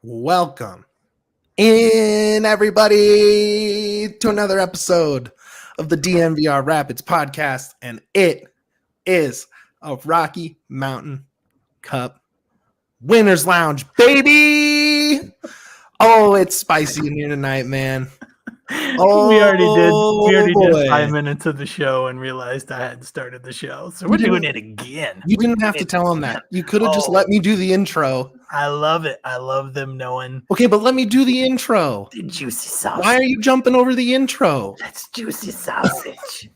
Welcome in, everybody, to another episode of the DNVR Rapids podcast, and it is a Rocky Mountain Cup Winners Lounge, baby! Oh, it's spicy in here tonight, man. Oh, we already did 5 minutes of the show and realized I hadn't started the show, so we're doing it again. You didn't have to tell them that. You could have just let me do the intro. I love it. I love them knowing. Okay, but let me do the intro. The juicy sausage. Why are you jumping over the intro? That's juicy sausage.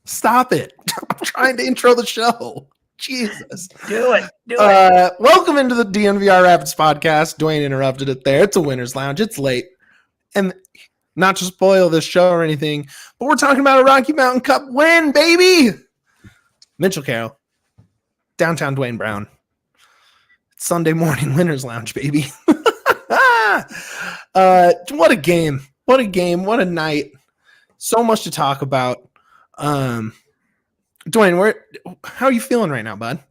Stop it. I'm trying to intro the show. Jesus. Do it. Welcome into the DNVR Rapids podcast. Duane interrupted it there. It's a Winners Lounge. It's late. And not to spoil this show or anything, but we're talking about a Rocky Mountain Cup win, baby. Mitchell Carroll, downtown Duane Brown. It's Sunday morning Winners Lounge, baby. What a game. What a game. What a night. So much to talk about. Duane, how are you feeling right now, bud?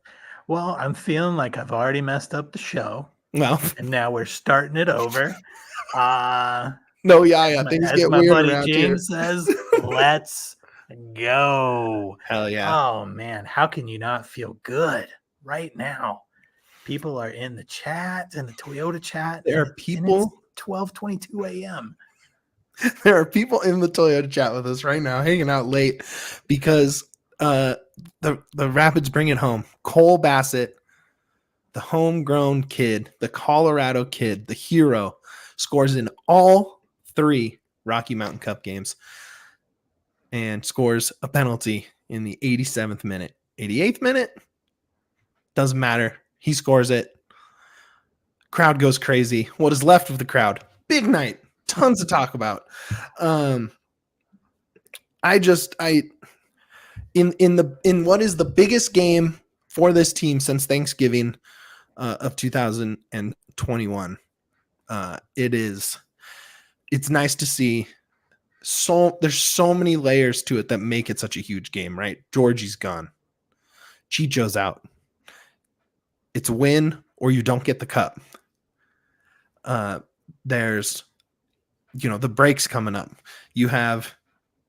Well, I'm feeling like I've already messed up the show. Well, and now we're starting it over. No, yeah. Things as get my weird buddy around James here. says, let's go. Hell yeah. Oh, man. How can you not feel good right now? People are in the chat, in the Toyota chat. There are people. 12:22 a.m. There are people in the Toyota chat with us right now, hanging out late because the Rapids bring it home. Cole Bassett, the homegrown kid, the Colorado kid, the hero, scores in all 3 Rocky Mountain Cup games and scores a penalty in the 87th minute. 88th minute? Doesn't matter. He scores it. Crowd goes crazy. What is left of the crowd? Big night. Tons to talk about. In what is the biggest game for this team since Thanksgiving of 2021. It's nice to see. There's so many layers to it that make it such a huge game, right? Georgie's gone. Chicho's out. It's a win or you don't get the cup. There's, the breaks coming up. You have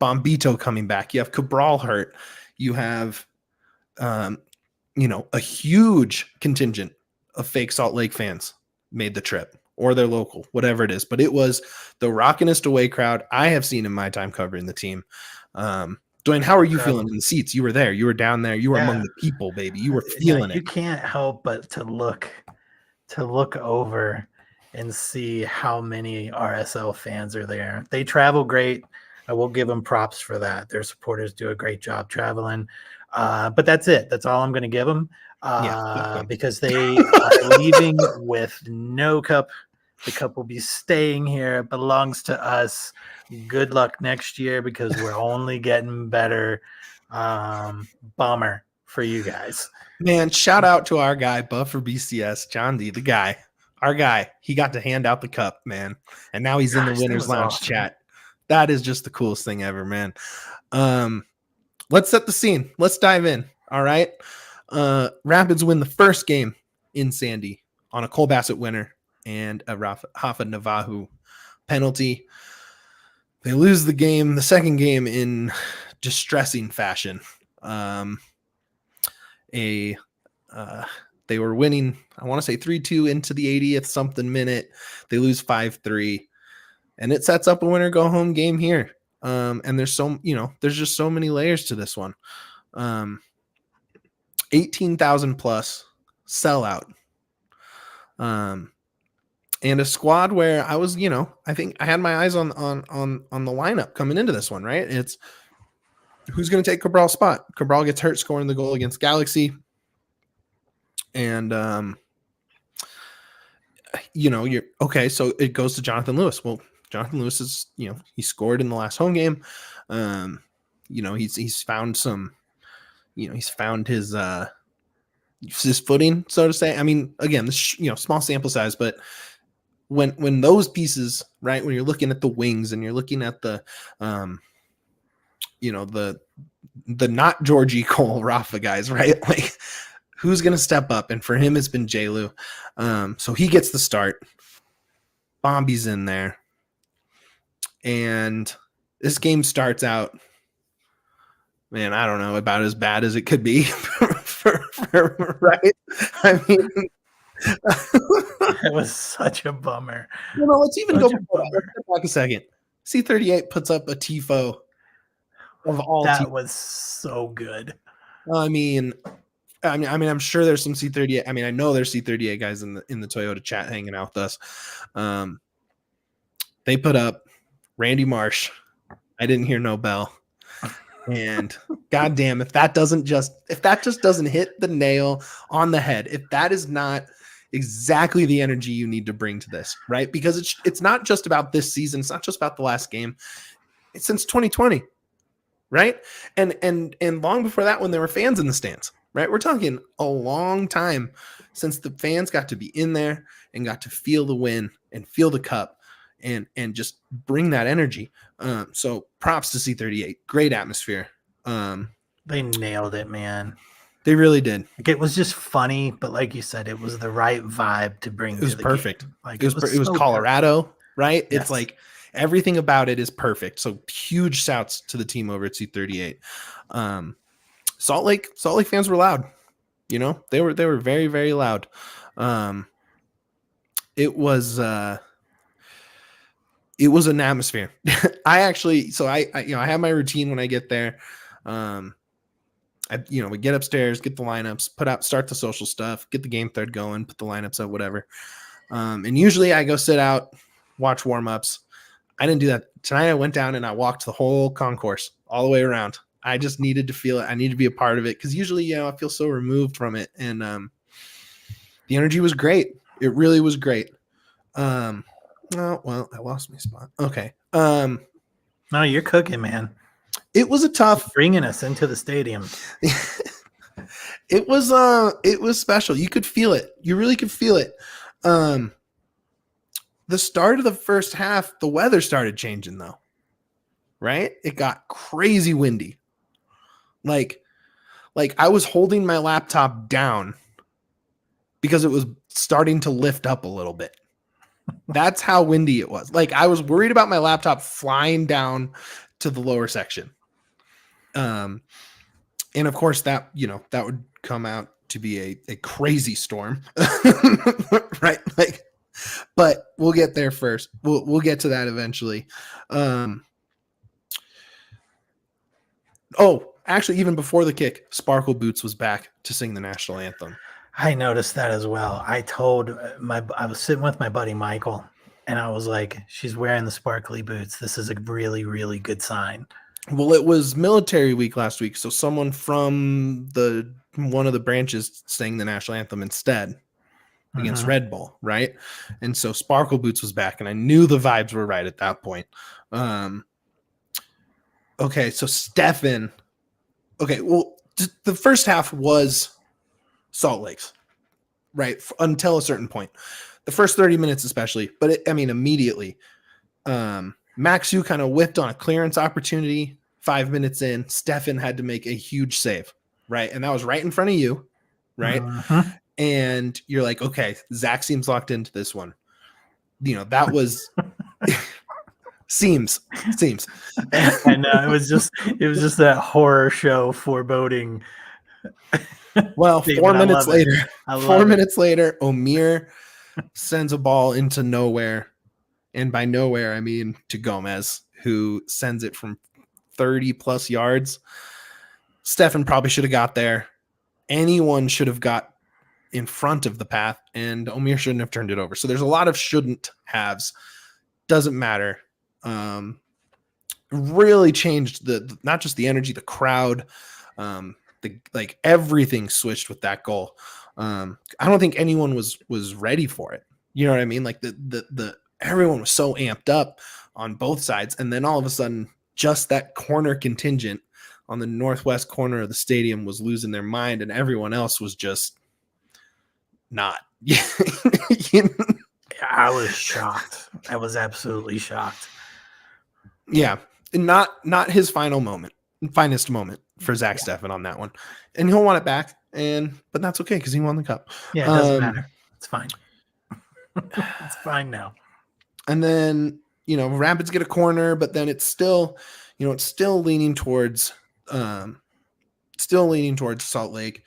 Bombito coming back. You have Cabral hurt. You have, a huge contingent of fake Salt Lake fans made the trip, or they're local, whatever it is. But it was the rockinest away crowd I have seen in my time covering the team. Duane, how are you feeling in the seats? You were there. You were down there. You were among the people, baby. You were feeling it. You can't help but to look over and see how many RSL fans are there. They travel great. I will give them props for that. Their supporters do a great job traveling. But that's it. That's all I'm going to give them. Because they are leaving with no cup. The cup will be staying here. It belongs to us. Good luck next year because we're only getting better. Bummer for you guys. Man, shout out to our guy, Buffer BCS, John D, the guy. Our guy. He got to hand out the cup, man. And now he's in the Winners Lounge chat. That is just the coolest thing ever, man. Let's set the scene. Let's dive in. All right. Rapids win the first game in Sandy on a Cole Bassett winner and a Rafa Navajo penalty. They lose the game, the second game, in distressing fashion. They were winning, I want to say 3-2 into the 80th something minute. They lose 5-3, and it sets up a winner go home game here. And there's just so many layers to this one. 18,000 plus sellout. And a squad where I was, I think I had my eyes on the lineup coming into this one, right? It's who's going to take Cabral's spot. Cabral gets hurt scoring the goal against Galaxy. And, you're okay. So it goes to Jonathan Lewis. Well, Jonathan Lewis is, he scored in the last home game. He's found some, he's found his footing, so to say. I mean, again, this small sample size, but when those pieces, right, when you're looking at the wings and you're looking at the the not Georgie Cole Rafa guys, right? Like, who's gonna step up? And for him, it's been J-Lu. So he gets the start. Bombi's in there, and this game starts out, man, I don't know, about as bad as it could be. Right? I mean, it was such a bummer. Let's even go back a second. C38 puts up a TIFO of all. That was so good. I mean, I'm sure there's some C38. I mean, I know there's C38 guys in the Toyota chat hanging out with us. They put up Randy Marsh. I didn't hear no bell. And goddamn, if that just doesn't hit the nail on the head, if that is not exactly the energy you need to bring to this, right? Because it's not just about this season, it's not just about the last game. It's since 2020, right? And long before that, when there were fans in the stands, right? We're talking a long time since the fans got to be in there and got to feel the win and feel the cup and just bring that energy. So props to C38. Great atmosphere. They nailed it, man. They really did. Like, it was just funny, but like you said, it was the right vibe to bring. It was perfect. Like it was so Colorado, perfect. Right? Yes. It's like everything about it is perfect. So huge shouts to the team over at C38. Salt Lake fans were loud. They were very, very loud. It was an atmosphere. I have my routine when I get there. We get upstairs, get the lineups, start the social stuff, get the game thread going, put the lineups up, whatever. And usually I go sit out, watch warm-ups. I didn't do that. Tonight I went down and I walked the whole concourse all the way around. I just needed to feel it. I needed to be a part of it because usually, I feel so removed from it. And the energy was great. It really was great. Oh, well, I lost my spot. Okay. No, you're cooking, man. It was a tough bringing us into the stadium. It was special. You could feel it. You really could feel it. The start of the first half, the weather started changing though. Right? It got crazy windy. Like I was holding my laptop down because it was starting to lift up a little bit. That's how windy it was. Like, I was worried about my laptop flying down to the lower section. And of course that would come out to be a crazy storm. Right? Like, but we'll get there first. We'll get to that eventually. Actually, even before the kick, Sparkle Boots was back to sing the national anthem. I noticed that as well. I was sitting with my buddy Michael, and I was like, she's wearing the sparkly boots. This is a really, really good sign. Well, it was military week last week, so someone from one of the branches sang the national anthem instead against Red Bull, right? And so Sparkle Boots was back, and I knew the vibes were right at that point. Okay, so Stefan. Okay, well, the first half was Salt Lake's, right? Until a certain point. The first 30 minutes especially, but immediately. Maxu kind of whipped on a clearance opportunity 5 minutes in. Stefan had to make a huge save, right? And that was right in front of you, right? And you're like, okay, Zach seems locked into this one. That was seems. And it was just that horror show foreboding. Well, David, 4 minutes later, Omir sends a ball into nowhere. And by nowhere, I mean to Gomez, who sends it from 30 plus yards. Stefan probably should have got there. Anyone should have got in front of the path, and Omir shouldn't have turned it over. So there's a lot of shouldn't haves. Doesn't matter. Really changed not just the energy, the crowd, everything switched with that goal. I don't think anyone was ready for it. You know what I mean? Like the everyone was so amped up on both sides. And then all of a sudden, just that corner contingent on the northwest corner of the stadium was losing their mind, and everyone else was just not. I was shocked. I was absolutely shocked. Yeah. Not his finest moment for Zach Steffen on that one. And he'll want it back. But that's okay because he won the cup. Yeah, it doesn't matter. It's fine. It's fine now. And then, Rapids get a corner, but then it's still leaning towards Salt Lake.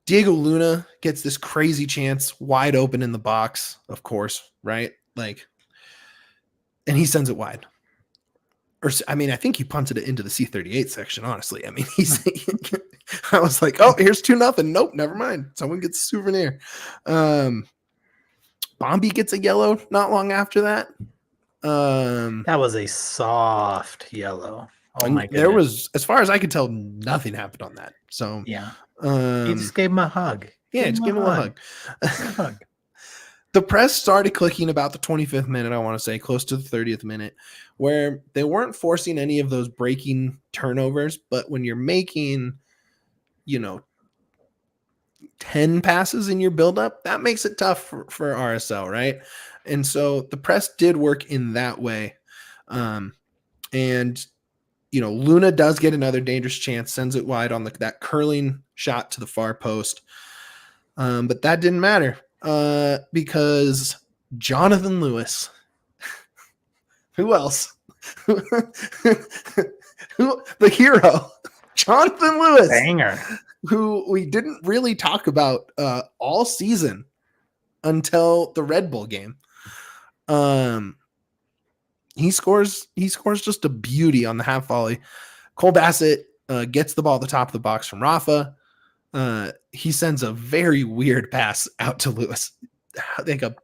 Diego Luna gets this crazy chance wide open in the box, of course, right? And he sends it wide. I think he punted it into the C-38 section, honestly. I mean, I was like, oh, here's 2-0. Nope, never mind. Someone gets a souvenir. Bombi gets a yellow not long after that. That was a soft yellow. Oh my goodness. There was, as far as I could tell, nothing happened on that. So yeah, he just gave him a hug. Just give him a hug. The press started clicking about the 25th minute, I want to say, close to the 30th minute, where they weren't forcing any of those breaking turnovers. But when you're making, 10 passes in your buildup, that makes it tough for RSL, right? And so the press did work in that way. Luna does get another dangerous chance, sends it wide on that curling shot to the far post. But that didn't matter because Jonathan Lewis, who else? The hero, Jonathan Lewis. Banger. Who we didn't really talk about all season until the Red Bull game. He scores just a beauty on the half volley. Cole Bassett gets the ball at the top of the box from Rafa. He sends a very weird pass out to Lewis. Like a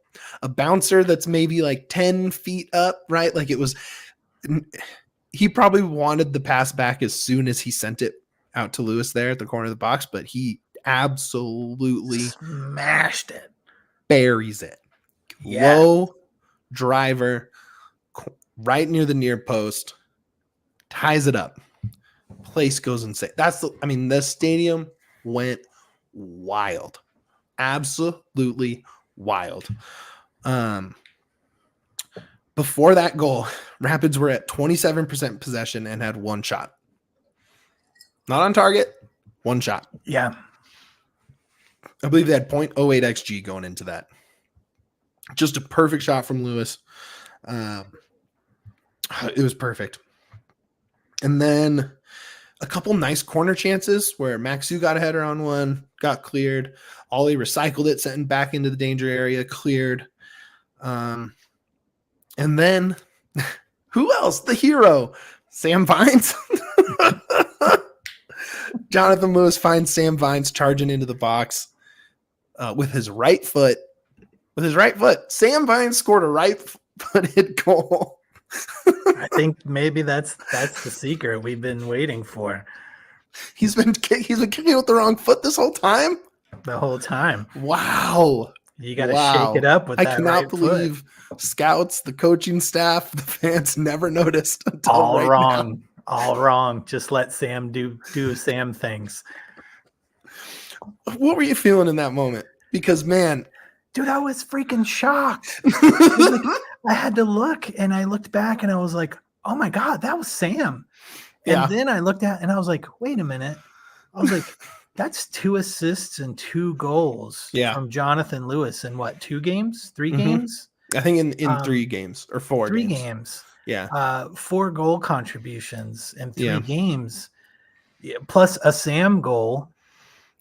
bouncer that's maybe like 10 feet up, right? Like it was, he probably wanted the pass back as soon as he sent it out to Lewis there at the corner of the box, but he absolutely smashed it, buries it. Yeah. Low driver, right near the near post, ties it up. Place goes insane. The stadium went wild, absolutely wild. Before that goal, Rapids were at 27% possession and had one shot. Not on target, one shot. Yeah. I believe they had 0.08 XG going into that. Just a perfect shot from Lewis. It was perfect. And then a couple nice corner chances where Maxu got a header on one, got cleared. Ollie recycled it, sent it back into the danger area, cleared. And then who else? The hero, Sam Vines. Jonathan Lewis finds Sam Vines charging into the box with his right foot. Sam Vines scored a right-footed goal. I think maybe that's the secret we've been waiting for. He's been kicking with the wrong foot this whole time? The whole time. Wow. You got to shake it up with that. I cannot believe scouts, the coaching staff, the fans never noticed until all right wrong. Now. All wrong. Just let Sam do Sam things. What were you feeling in that moment? Because, man. Dude, I was freaking shocked. I had to look, and I looked back, and I was like, oh, my God, that was Sam. And then I looked at and I was like, wait a minute. I was like, that's 2 assists and 2 goals from Jonathan Lewis in what, 2 games? 3 games? I think in 3 games or 4 3 games. 3 games. Yeah. 4 goal contributions in 3 games, plus a Sam goal.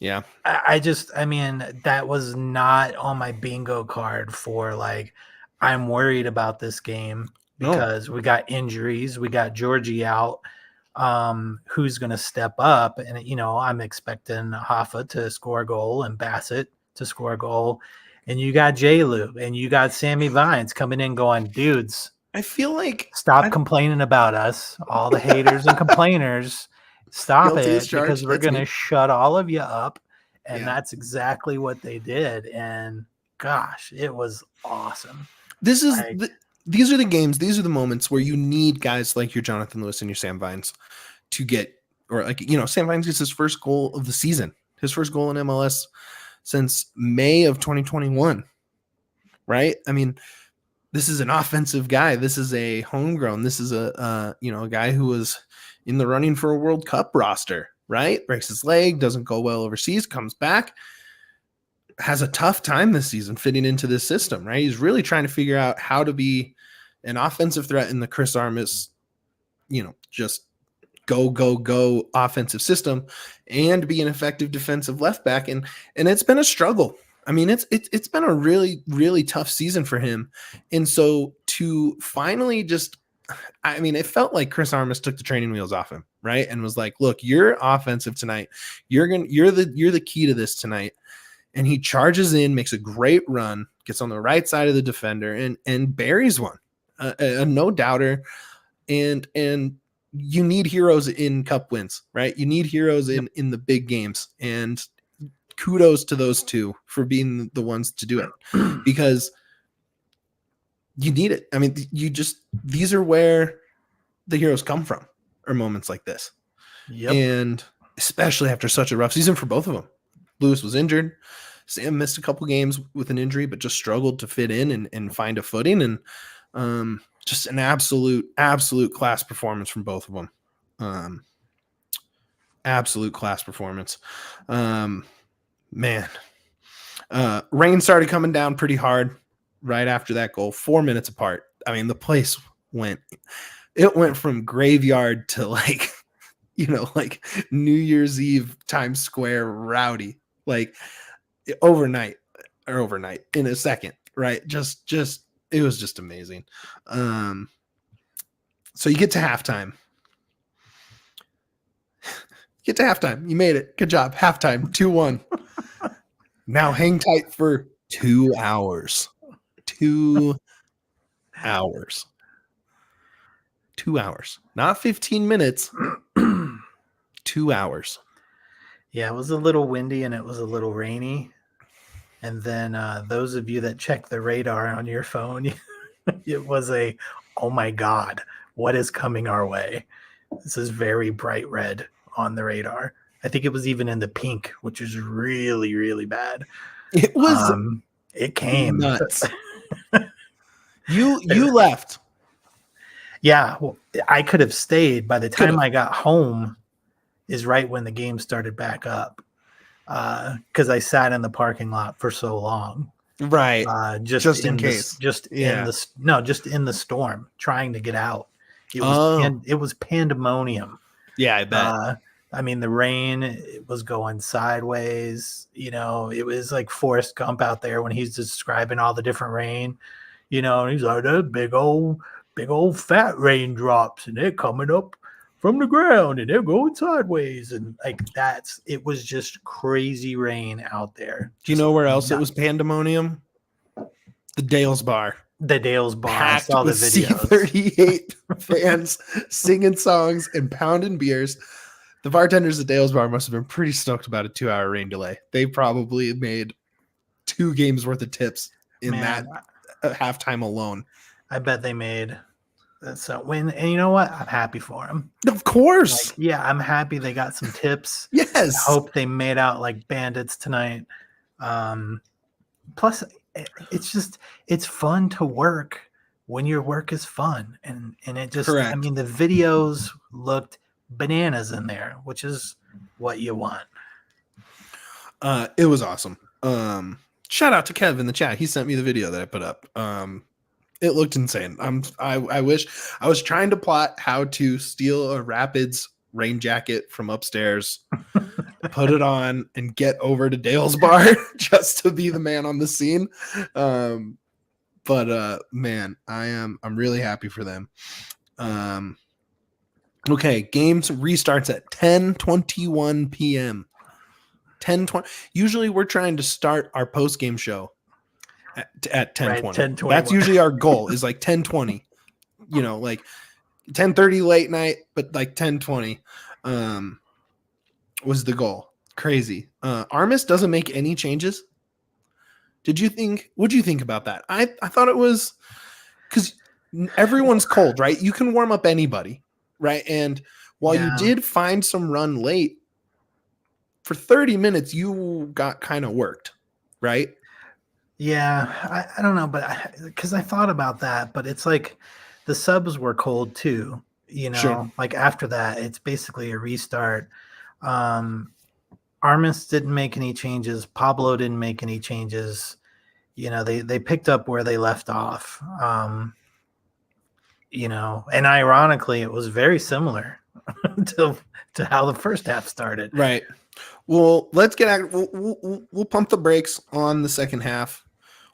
Yeah. I mean, that was not on my bingo card for like, I'm worried about this game because we got injuries. We got Georgie out. Who's going to step up? And, I'm expecting Hoffa to score a goal and Bassett to score a goal. And you got J-Lou and you got Sammy Vines coming in going, dudes, I feel like stop complaining about us. All the haters and complainers, stop it because we're going to shut all of you up. And that's exactly what they did. And gosh, it was awesome. This is these are the games, these are the moments where you need guys like your Jonathan Lewis and your Sam Vines to get, or like, Sam Vines gets his first goal of the season, his first goal in MLS since May of 2021, right? I mean, this is an offensive guy. This is a homegrown. This is a guy who was in the running for a World Cup roster, right? Breaks his leg, doesn't go well overseas, comes back, has a tough time this season fitting into this system, right? He's really trying to figure out how to be an offensive threat in the Chris Armas, just go offensive system and be an effective defensive left back. And it's been a struggle. I mean, it's been a really, really tough season for him. And so to finally it felt like Chris Armas took the training wheels off him, right? And was like, look, you're offensive tonight. You're the key to this tonight. And he charges in, makes a great run, gets on the right side of the defender and buries one, a no doubter. And you need heroes in cup wins, right? You need heroes in the big games, and kudos to those two for being the ones to do it, because you need it. I mean, these are where the heroes come from, or moments like this. Yep. And especially after such a rough season for both of them. Lewis was injured. Sam missed a couple games with an injury, but just struggled to fit in and find a footing. And just an absolute class performance from both of them. Absolute class performance. Man. Rain started coming down pretty hard right after that goal, 4 minutes apart. I mean, the place went from graveyard to like New Year's Eve Times Square rowdy, like overnight in a second, right? Just it was just amazing. So you get to halftime. You made it. Good job. Halftime, 2-1. Now hang tight for 2 hours. 2 hours. 2 hours. Not 15 minutes. 2 hours. Yeah, it was a little windy and it was a little rainy. And then those of you that check the radar on your phone, it was oh my God, what is coming our way? This is very bright red on the radar. I think it was even in the pink, which is really, really bad. It was. It came nuts. You left. Yeah, well, I could have stayed. By the time I got home, is right when the game started back up. Because I sat in the parking lot for so long, right? Just in case, just in the storm, trying to get out. It was pandemonium. Yeah, I bet. I mean, the rain, it was going sideways. It was like Forrest Gump out there when he's describing all the different rain. And he's like, "That big old fat raindrops, and they're coming up from the ground and they're going sideways." And like it was just crazy rain out there. Do you know where else it was pandemonium? The Dales Bar. The Dales Bar. Packed with C38 fans singing songs and pounding beers. The bartenders at Dales Bar must have been pretty stoked about a 2-hour rain delay. They probably made 2 games worth of tips in that halftime alone. I bet they made. So and you know what? I'm happy for them. Of course. I'm happy they got some tips. Yes. I hope they made out like bandits tonight. Plus, it's fun to work when your work is fun. And it just, correct. I mean, the videos looked bananas in there, which is what you want. It was awesome. Shout out to Kev in the chat. He sent me the video that I put up. It looked insane. I wish I was trying to plot how to steal a Rapids rain jacket from upstairs, put it on, and get over to Dale's Bar just to be the man on the scene. But man, I'm really happy for them. Okay, games restarts at 10:21 p.m. 10:20. Usually we're trying to start our post-game show at 10:20. Right, 10:21. That's usually our goal, is like 10:20. Like 10:30 late night, but like 10:20 was the goal. Crazy. Armas doesn't make any changes. What'd you think about that? I thought it was, because everyone's cold, right? You can warm up anybody, right? And while you did find some run late, for 30 minutes, you got kind of worked, right? Yeah, I don't know, but because I thought about that, but it's like the subs were cold too, Sure. like after that, it's basically a restart. Armas didn't make any changes. Pablo didn't make any changes. They picked up where they left off. And ironically, it was very similar to how the first half started. Right. Well, let's get at we'll pump the brakes on the second half.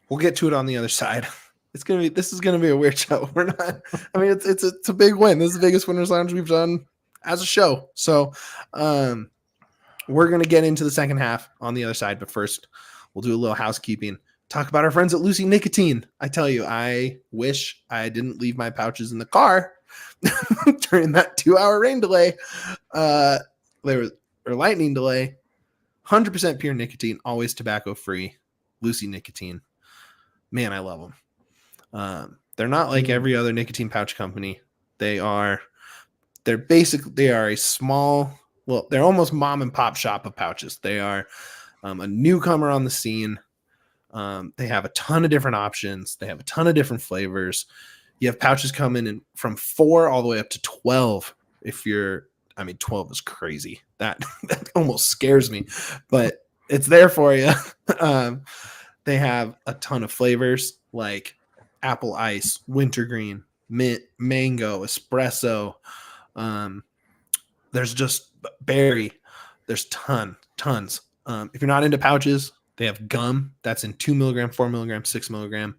We'll get to it on the other side. This is gonna be a weird show. We're not. I mean, it's a big win. This is the biggest winners lounge we've done as a show. So, we're gonna get into the second half on the other side. But first, we'll do a little housekeeping. Talk about our friends at Lucy Nicotine. I tell you, I wish I didn't leave my pouches in the car during that 2-hour rain delay. Lightning delay. 100% pure nicotine, always tobacco free. Lucy Nicotine. Man, I love them. They're not like every other nicotine pouch company. They're a small, well, they're almost mom and pop shop of pouches. They are a newcomer on the scene. They have a ton of different options. They have a ton of different flavors. You have pouches coming in from 4 all the way up to 12. 12 is crazy. That almost scares me, but it's there for you. They have a ton of flavors like apple ice, wintergreen, mint, mango, espresso. There's just berry. There's tons. If you're not into pouches, they have gum that's in 2 milligram, 4 milligram, 6 milligram.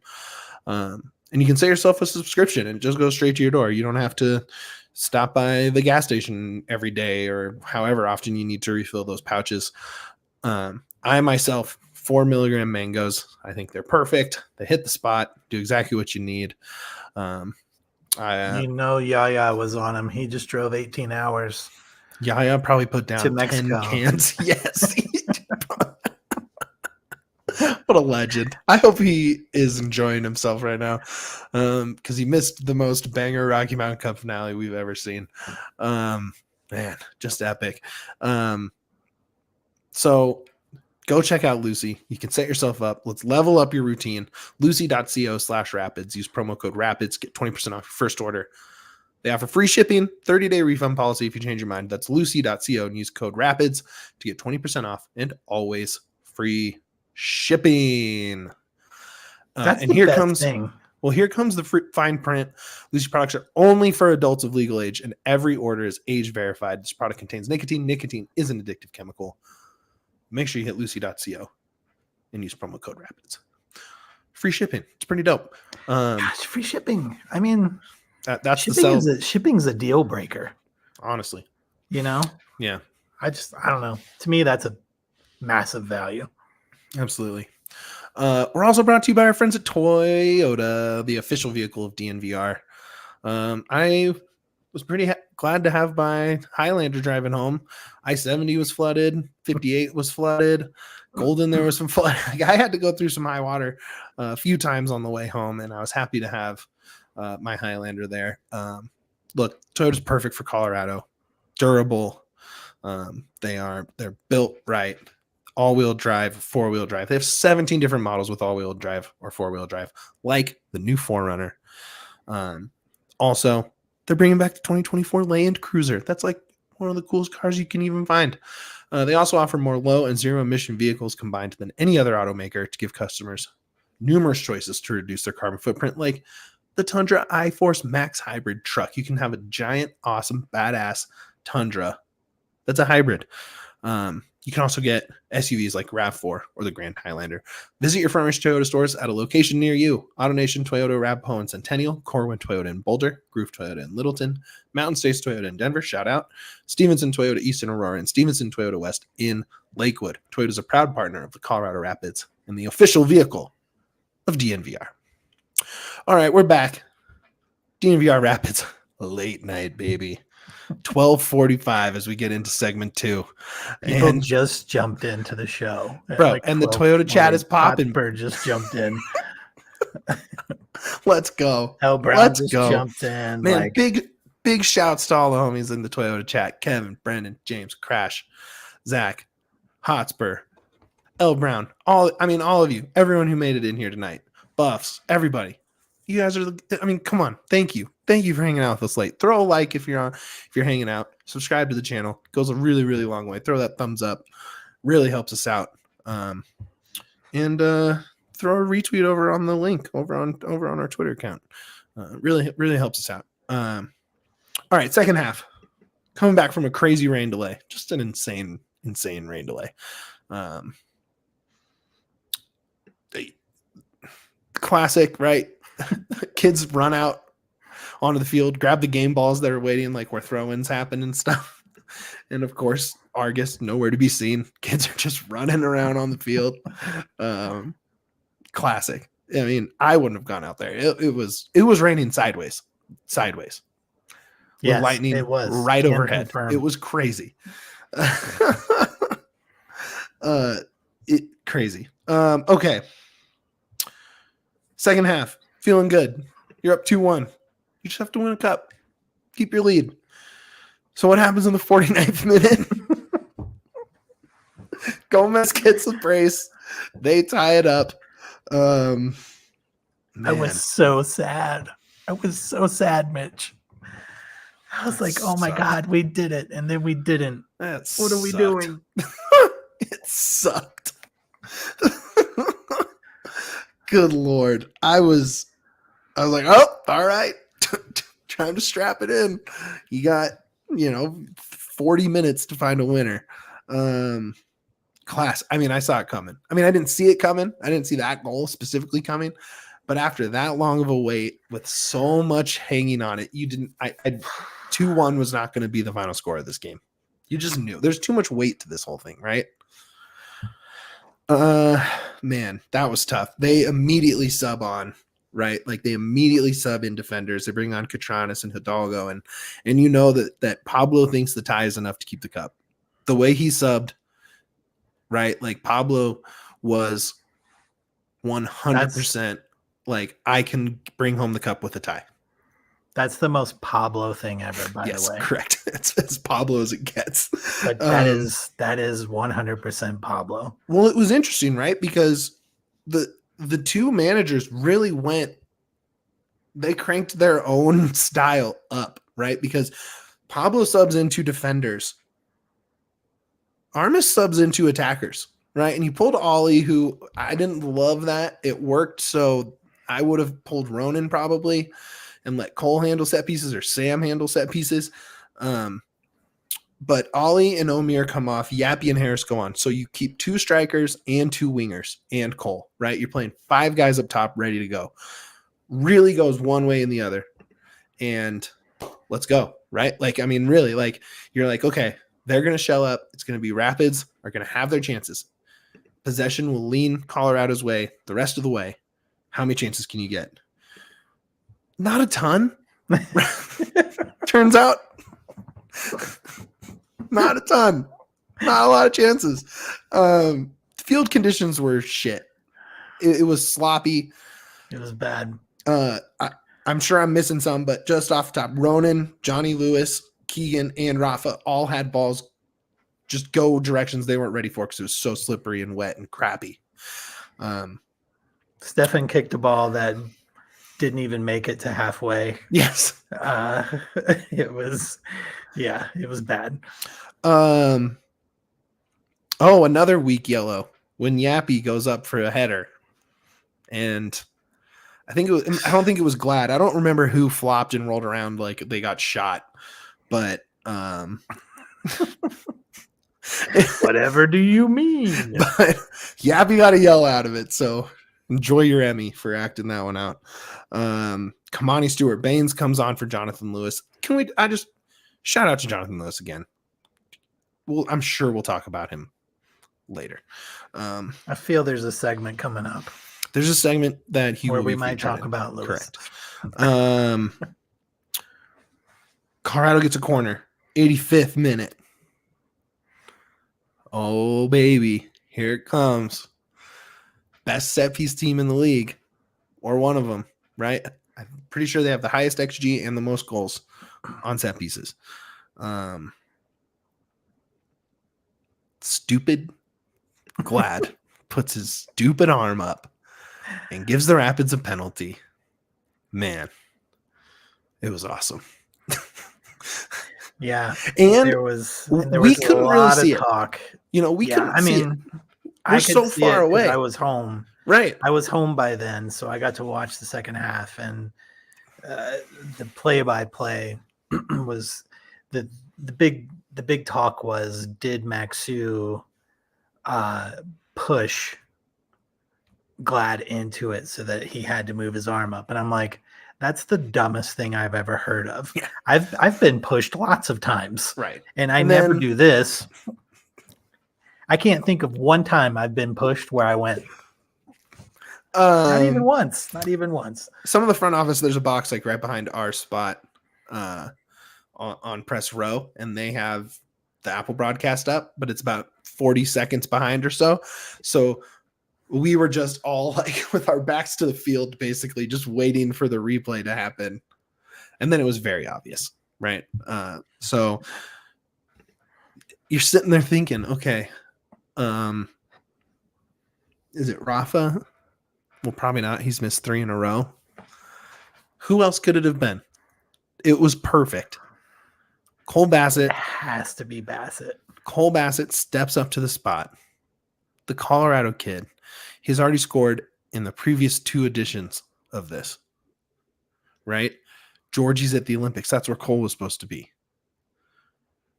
And you can set yourself a subscription and it just goes straight to your door. You don't have to stop by the gas station every day or however often you need to refill those pouches. I myself, 4 milligram mangoes. I think they're perfect. They hit the spot, do exactly what you need. Yaya was on him. He just drove 18 hours. Yaya probably put down to 10 Mexico. cans. Yes. What a legend. I hope he is enjoying himself right now because he missed the most banger Rocky Mountain Cup finale we've ever seen. Man, just epic. So go check out Lucy. You can set yourself up. Let's level up your routine. Lucy.co/Rapids. Use promo code Rapids. Get 20% off your first order. They offer free shipping, 30-day refund policy if you change your mind. That's Lucy.co and use code Rapids to get 20% off and always free shipping. That's and the here best comes thing. Well, here comes the fine print. Lucy products are only for adults of legal age, and every order is age verified. This product contains nicotine. Nicotine is an addictive chemical. Make sure you hit Lucy.co and use promo code Rapids. Free shipping. It's pretty dope. Gosh, free shipping. I mean, that's shipping's a deal breaker. Honestly. Yeah. I don't know. To me, that's a massive value. Absolutely. We're also brought to you by our friends at Toyota, the official vehicle of DNVR. I was pretty glad to have my Highlander driving home. I-70 was flooded. 58 was flooded. Golden, there was some flood. I had to go through some high water a few times on the way home, and I was happy to have my Highlander there. Look, Toyota's perfect for Colorado. Durable. They're built right. All-wheel drive, 4-wheel drive. They have 17 different models with all-wheel drive or 4-wheel drive, like the new 4Runner. Also, they're bringing back the 2024 Land Cruiser. That's like one of the coolest cars you can even find. They also offer more low and zero emission vehicles combined than any other automaker to give customers numerous choices to reduce their carbon footprint, like the Tundra iForce Max hybrid truck. You can have a giant, awesome, badass Tundra that's a hybrid. You can also get SUVs like RAV4 or the Grand Highlander. Visit your Front Range Toyota stores at a location near you. AutoNation Toyota, Arapahoe and Centennial, Corwin Toyota in Boulder, Groove Toyota in Littleton, Mountain States Toyota in Denver, shout out, Stevenson Toyota East in Aurora, and Stevenson Toyota West in Lakewood. Toyota is a proud partner of the Colorado Rapids and the official vehicle of DNVR. All right, we're back. DNVR Rapids, late night, baby. 12:45 as we get into segment 2. People just jumped into the show, bro, and the Toyota chat is popping. Bird just jumped in. Let's go. L. Brown Let's just go. jumped in. Man, Like, big shouts to all the homies in the Toyota chat. Kevin, Brendan, James, Crash, Zach, Hotspur, L. Brown. All of you. Everyone who made it in here tonight. Buffs, everybody. You guys are come on. Thank you. Thank you for hanging out with us late. Throw a like if you're hanging out. Subscribe to the channel. It goes a really, really long way. Throw that thumbs up. Really helps us out. And throw a retweet over on the link over on our Twitter account. Really, really helps us out. All right, second half. Coming back from a crazy rain delay. Just an insane rain delay. Classic, right? Kids run out onto the field, grab the game balls that are waiting, like where throw-ins happen and stuff. And of course, Argus, nowhere to be seen. Kids are just running around on the field. Classic. I mean, I wouldn't have gone out there. It was raining sideways. With lightning it was right overhead. confirm. It was crazy. Crazy. Okay. Second half, feeling good. You're up 2-1. You just have to win a cup. Keep your lead. So what happens in the 49th minute? Gomez gets the brace. They tie it up. I was so sad. Mitch. I was like, oh my God, we did it. And then we didn't. What are we doing? It sucked. Good Lord. I was like, oh, all right. Time to strap it in. You got, 40 minutes to find a winner. Class. I mean, I saw it coming. I mean, I didn't see it coming. I didn't see that goal specifically coming. But after that long of a wait with so much hanging on it, 2-1 was not going to be the final score of this game. You just knew. There's too much weight to this whole thing, right? Man, that was tough. They immediately sub on, right? Like they immediately sub in defenders. They bring on Catranis and Hidalgo, and you know that Pablo thinks the tie is enough to keep the cup. The way he subbed, right? Like Pablo was 100% like, I can bring home the cup with a tie. That's the most Pablo thing ever, by the way. Correct. It's as Pablo as it gets. But that is 100% Pablo. Well, it was interesting, right? Because the two managers really they cranked their own style up, right? Because Pablo subs into defenders. Armas subs into attackers, right? And he pulled Ollie, who I didn't love that. It worked, so I would have pulled Ronan probably and let Cole handle set pieces or Sam handle set pieces. But Ollie and Omir come off. Yappy and Harris go on. So you keep 2 strikers and 2 wingers and Cole, right? You're playing 5 guys up top ready to go. Really goes one way and the other. And let's go, right? Like, I mean, really, like, you're like, okay, they're going to shell up. It's going to be Rapids are going to have their chances. Possession will lean Colorado's way the rest of the way. How many chances can you get? Not a ton. Turns out, not a ton. Not a lot of chances. Field conditions were shit. It was sloppy. It was bad. I'm sure I'm missing some, but just off the top, Ronan, Johnny Lewis, Keegan, and Rafa all had balls just go directions they weren't ready for because it was so slippery and wet and crappy. Stefan kicked a ball that didn't even make it to halfway. Yes. It was bad. Another weak yellow when Yappy goes up for a header. And I don't think it was Glad. I don't remember who flopped and rolled around like they got shot, but whatever do you mean? But Yappy got a yell out of it, so enjoy your Emmy for acting that one out. Kamani Stewart Baines comes on for Jonathan Lewis. I just shout out to Jonathan Lewis again. I'm sure we'll talk about him later. I feel there's a segment coming up. There's a segment that where we might talk about Lewis. Correct. Colorado gets a corner, 85th minute. Oh, baby. Here it comes. Best set piece team in the league, or one of them. right? I'm pretty sure they have the highest XG and the most goals on set pieces. Stupid Glad puts his stupid arm up and gives the Rapids a penalty. Man, it was awesome. Yeah, and there was we couldn't really see talk. We couldn't see it. I We're could so see far it away. I was home. Right. I was home by then, so I got to watch the second half, and the play-by-play was the big talk was, did Maxu push Glad into it so that he had to move his arm up? And I'm like, that's the dumbest thing I've ever heard of. Yeah. I've been pushed lots of times, right? And I never do this. I can't think of one time I've been pushed where I went. Not even once. Some of the front office, there's a box like right behind our spot on press row, and they have the Apple broadcast up, but it's about 40 seconds behind or so. So we were just all like with our backs to the field, basically just waiting for the replay to happen. And then it was very obvious, right? So you're sitting there thinking, okay, is it Rafa? Well, probably not. He's missed 3 in a row. Who else could it have been? It was perfect. Cole Bassett. It has to be Bassett. Cole Bassett steps up to the spot. The Colorado kid. He's already scored in the previous 2 editions of this. Right? Georgie's at the Olympics. That's where Cole was supposed to be.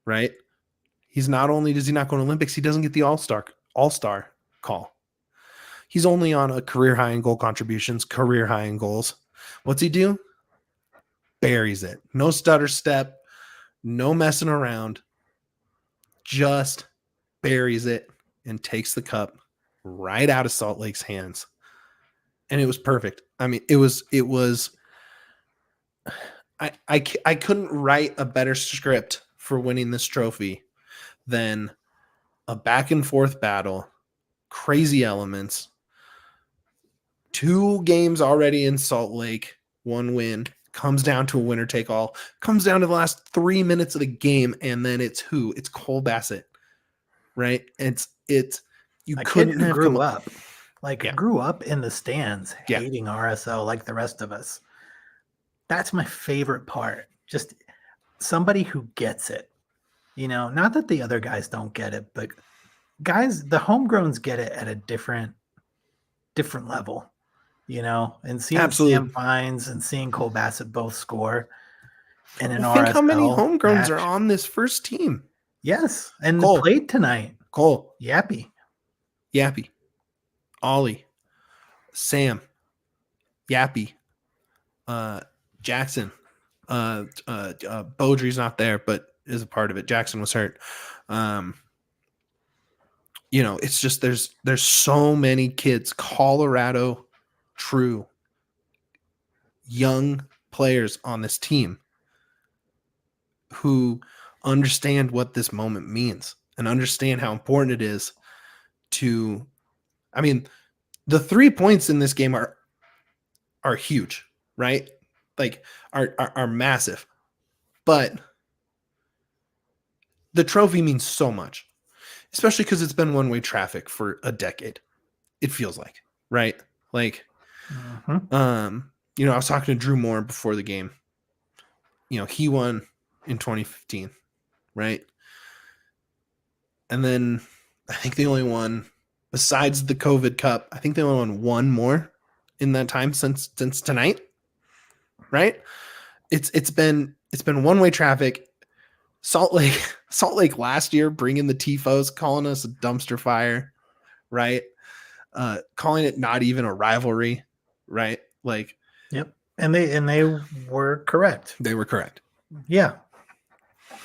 Right? He's not only does he not go to Olympics, he doesn't get the all-star call. He's only on a career high in goal contributions, career high in goals. What's he do? Buries it. No stutter step, no messing around. Just buries it and takes the cup right out of Salt Lake's hands. And it was perfect. I mean, it was I couldn't write a better script for winning this trophy than a back and forth battle, crazy elements, 2 games already in Salt Lake, 1 win, comes down to a winner take all, comes down to the last 3 minutes of the game, and then it's who? It's Cole Bassett, right? It's you couldn't have grew up in the stands Yeah. hating RSL like the rest of us. That's my favorite part. Just somebody who gets it. Not that the other guys don't get it, but guys, the homegrowns get it at a different level, and seeing Absolutely. Sam Fines and seeing Cole Bassett both score in an RSL. Think how many homegrowns match. are on this first team. Yes, and Cole. played tonight. Cole. Yappy. Ollie. Sam. Yappy. Jackson. Beaudry's not there, but is a part of it. Jackson was hurt. It's just there's so many kids, Colorado true young players on this team who understand what this moment means and understand how important it is to, I mean, the 3 points in this game are huge, right? Like are massive, but the trophy means so much, especially because it's been one-way traffic for a decade. It feels like, right? Like, I was talking to Drew Moore before the game. He won in 2015, right? And then I think they only won, besides the COVID Cup, I think they only won 1 more in that time since tonight, right? It's been one-way traffic. Salt Lake last year, bringing the TIFOs, calling us a dumpster fire, right? Calling it not even a rivalry, right? Like, yep. And they were correct. They were correct. Yeah.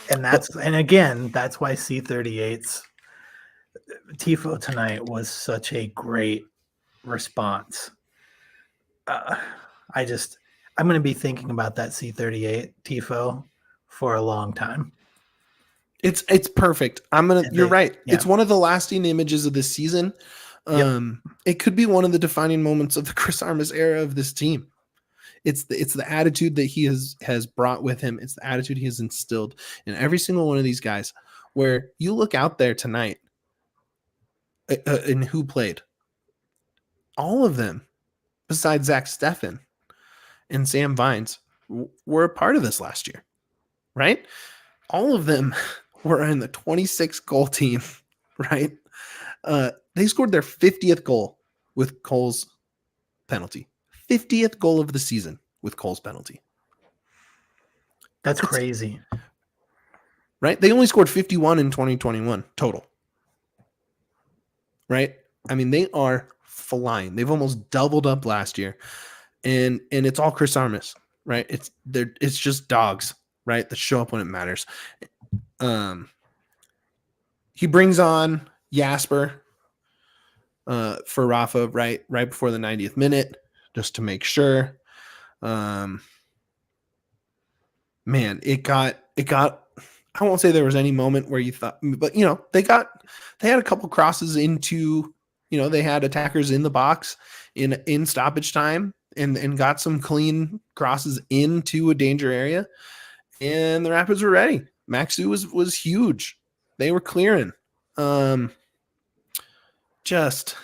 And that's why C38's TIFO tonight was such a great response. I'm going to be thinking about that C38 TIFO for a long time. It's perfect. You're right. Yeah. It's one of the lasting images of this season. Yep. It could be one of the defining moments of the Chris Armas era of this team. It's the attitude that he has brought with him. It's the attitude he has instilled in every single one of these guys. Where you look out there tonight, and who played, all of them, besides Zach Steffen and Sam Vines, were a part of this last year, right? All of them were in the 26 goal team, right? They scored their 50th goal with Cole's penalty. 50th goal of the season with Cole's penalty. That's crazy. Right? They only scored 51 in 2021 total. Right? I mean, they are flying. They've almost doubled up last year. And it's all Chris Armas, right? It's just dogs, right? That show up when it matters. He brings on Jasper for Rafa right before the 90th minute, just to make sure. Man, it got. I won't say there was any moment where you thought, but they had a couple crosses into, they had attackers in the box in stoppage time and got some clean crosses into a danger area, and the Rapids were ready. Maxu was huge. They were clearing. Just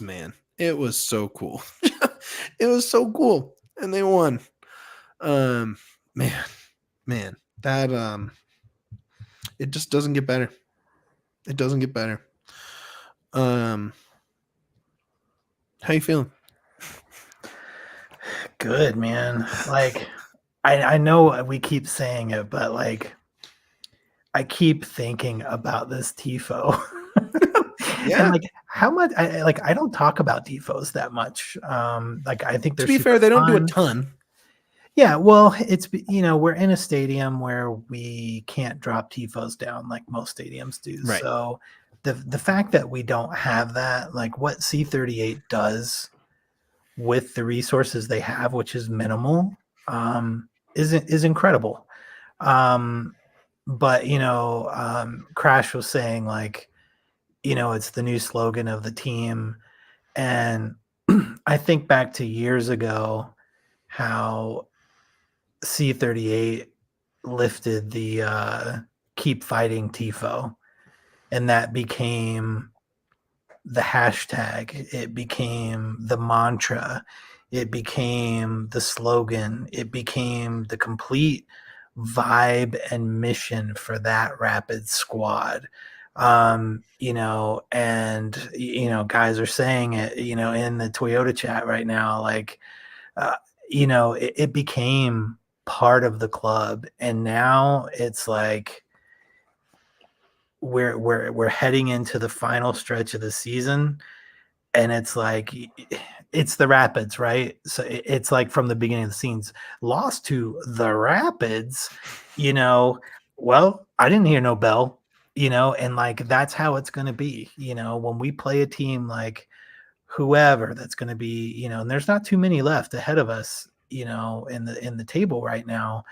man, it was so cool. It was so cool, and they won. Man, that it just doesn't get better. It doesn't get better. How you feeling? Good, man. Like, I know we keep saying it, but like, I keep thinking about this TIFO. Yeah. And like, how much? I don't talk about TIFOs that much. Like, I think to be fair, they don't do a ton. Yeah, well, it's we're in a stadium where we can't drop TIFOs down like most stadiums do. Right. So the fact that we don't have that, like what C38 does with the resources they have, which is minimal, is incredible. But Crash was saying like, it's the new slogan of the team, and I think back to years ago how C38 lifted the keep fighting TIFO, and that became the hashtag. It became the mantra. It became the slogan. It became the complete vibe and mission for that Rapids squad. And guys are saying it, in the Toyota chat right now, like, it became part of the club, and now it's like we're heading into the final stretch of the season, and it's like it's the Rapids, right? So it's like from the beginning of the scenes, lost to the Rapids, well, I didn't hear no bell, and like that's how it's going to be, when we play a team like whoever that's going to be, and there's not too many left ahead of us, in the table right now.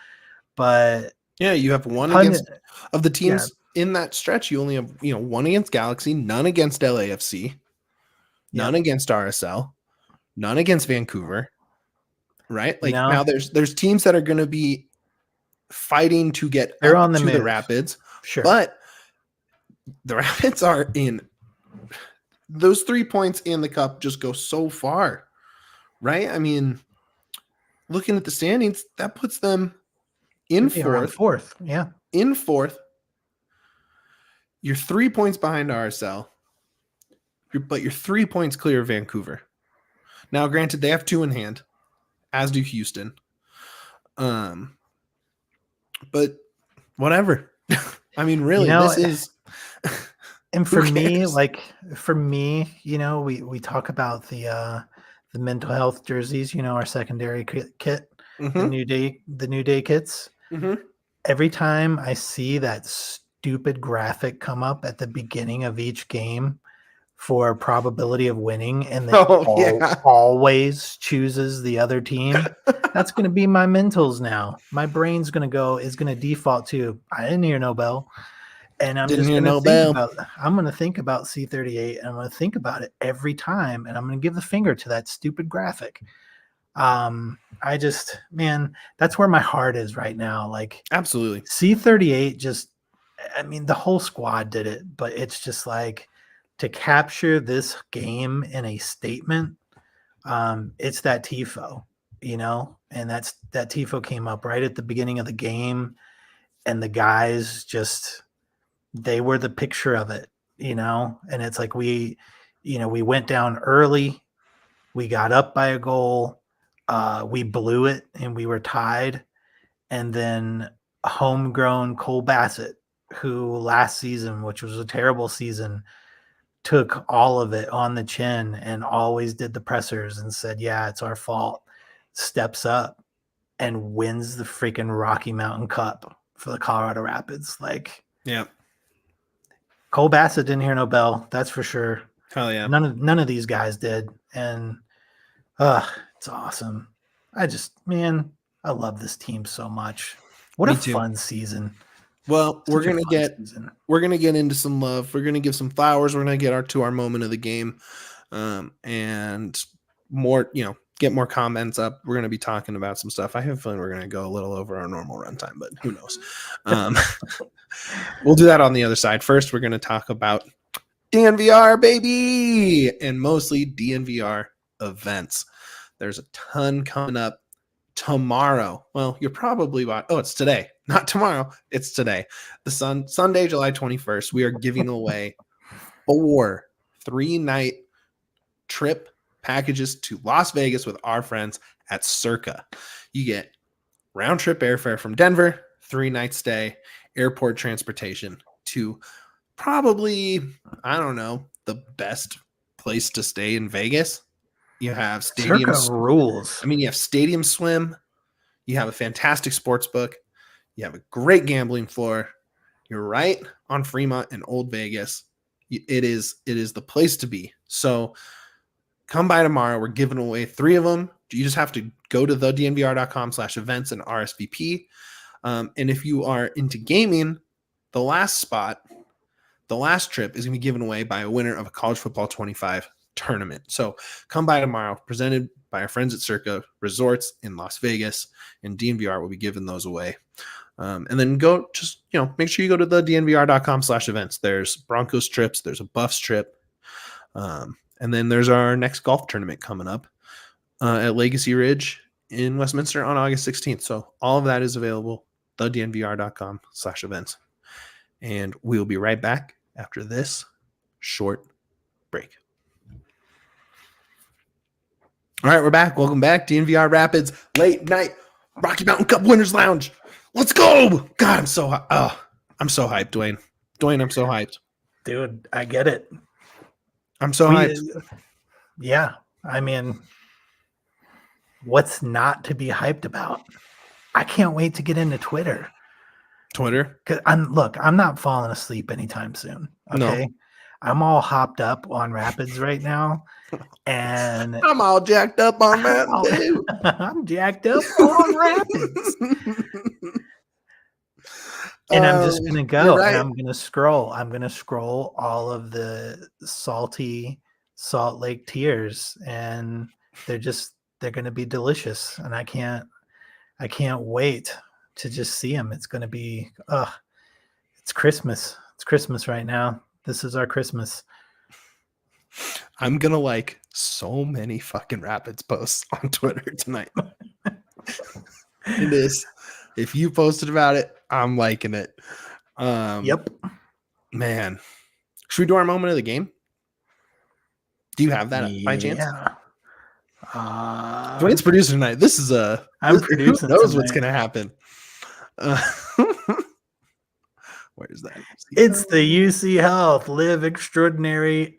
But yeah, you have one against of the teams in that stretch. You only have, one against Galaxy, none against LAFC, none against RSL, none against Vancouver, right? Like now there's teams that are going to be fighting to get they're up on to the Rapids. Sure. But the Rapids are in those 3 points in the cup just go so far, right? I mean, looking at the standings, that puts them in fourth. Yeah. In fourth. You're 3 points behind RSL, but you're 3 points clear of Vancouver. Now, granted, they have 2 in hand, as do Houston. But whatever. I mean, really, this is. And for me, we talk about the mental health jerseys, our secondary kit, Mm-hmm. the new day kits. Mm-hmm. Every time I see that stupid graphic come up at the beginning of each game for probability of winning, and then always chooses the other team, that's going to be my mentals now. My brain's going to default to, I didn't hear no bell. And I'm going to think about C38, and I'm going to think about it every time, and I'm going to give the finger to that stupid graphic. I just, man, that's where my heart is right now. Like Absolutely. C38 just, I mean, the whole squad did it, but it's just like to capture this game in a statement. It's that tifo, and that tifo came up right at the beginning of the game, and the guys just, they were the picture of it, and it's like we went down early, we got up by a goal, we blew it and we were tied, and then homegrown Cole Bassett, who last season, which was a terrible season, took all of it on the chin and always did the pressers and said, yeah, it's our fault, steps up and wins the freaking Rocky Mountain Cup for the Colorado Rapids. Like, yeah, Cole Bassett didn't hear no bell, that's for sure. Hell yeah. None of these guys did. And it's awesome. I love this team so much. What Me a too. fun season. Well, Such we're a gonna fun get season. we're gonna get into some love. We're gonna give some flowers. We're gonna get to our moment of the game, and more. Get more comments up. We're gonna be talking about some stuff. I have a feeling we're gonna go a little over our normal runtime, but who knows? We'll do that on the other side. First, we're gonna talk about DNVR, baby, and mostly DNVR events. There's a ton coming up tomorrow. Well, you're probably it's today, not tomorrow. It's today. Sunday, July 21st. We are giving away 4 3-night trip packages to Las Vegas with our friends at Circa. You get round trip airfare from Denver, 3-night stay, airport transportation to probably, I don't know, the best place to stay in Vegas. You have stadiums. Circa rules. I mean, you have stadium swim. You have a fantastic sports book. You have a great gambling floor. You're right on Fremont and Old Vegas. It is the place to be. So come by tomorrow. We're giving away 3 of them. You just have to go to thednvr.com/events and RSVP. And if you are into gaming, the last trip is going to be given away by a winner of a College Football 25 tournament. So come by tomorrow, presented by our friends at Circa Resorts in Las Vegas, and DNVR will be giving those away. And then make sure you go to the dnvr.com/events. There's Broncos trips, there's a Buffs trip. And then there's our next golf tournament coming up at Legacy Ridge in Westminster on August 16th. So all of that is available, thednvr.com/events. And we'll be right back after this short break. All right, we're back. Welcome back. DNVR Rapids late night Rocky Mountain Cup Winners Lounge. Let's go. God, I'm so hyped, Duane. I'm so hyped. Dude, I get it. I'm so hyped. Yeah. I mean, what's not to be hyped about? I can't wait to get into Twitter. Cause I'm not falling asleep anytime soon. Okay. No. I'm all hopped up on Rapids right now. And I'm all jacked up on Rapids. I'm jacked up on Rapids. And I'm just going to go and I'm going to scroll. I'm going to scroll all of the salty Salt Lake tears, and they're going to be delicious. And I can't wait to just see them. It's going to be, it's Christmas. It's Christmas right now. This is our Christmas. I'm going to like so many fucking Rapids posts on Twitter tonight. It is. If you posted about it, I'm liking it. Yep. Man. Should we do our moment of the game? Do you have that by chance? Yeah. Duane's producing tonight. This is I'm producing. Who knows tonight. What's going to happen? Where's that? It's the UC Health Live Extraordinary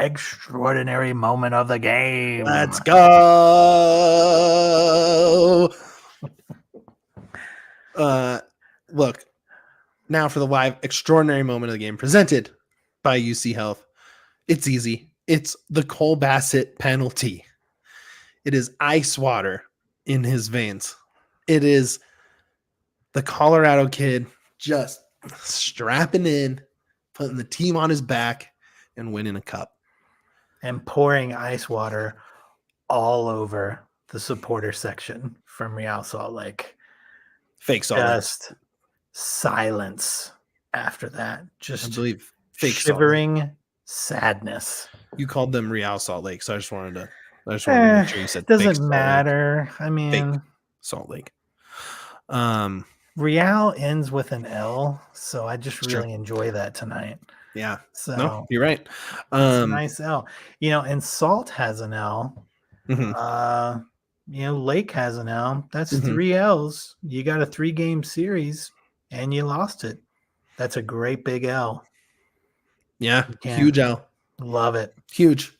moment of the game. Let's go. Look, now for the live extraordinary moment of the game presented by UC Health. It's easy. It's the Cole Bassett penalty. It is ice water in his veins. It is the Colorado kid just strapping in, putting the team on his back, and winning a cup. And pouring ice water all over the supporter section from Real Salt Lake. Fake Salt Lake. Just silence after that. I Just believe fake Salt Lake. shivering sadness. You called them Real Salt Lake, so I just wanted to make sure you said It doesn't fake Salt Lake. matter. I mean, Fake Salt Lake. Real ends with an L, so I just True. really enjoy that tonight. Yeah. So No, you're right. it's a nice L. You know, and Salt has an L. Mhm. You know, Lake has an L. That's Mhm. 3 L's. You got a 3-game series and you lost it. That's a great big L. Yeah. You can't- Huge L. Love it. Huge.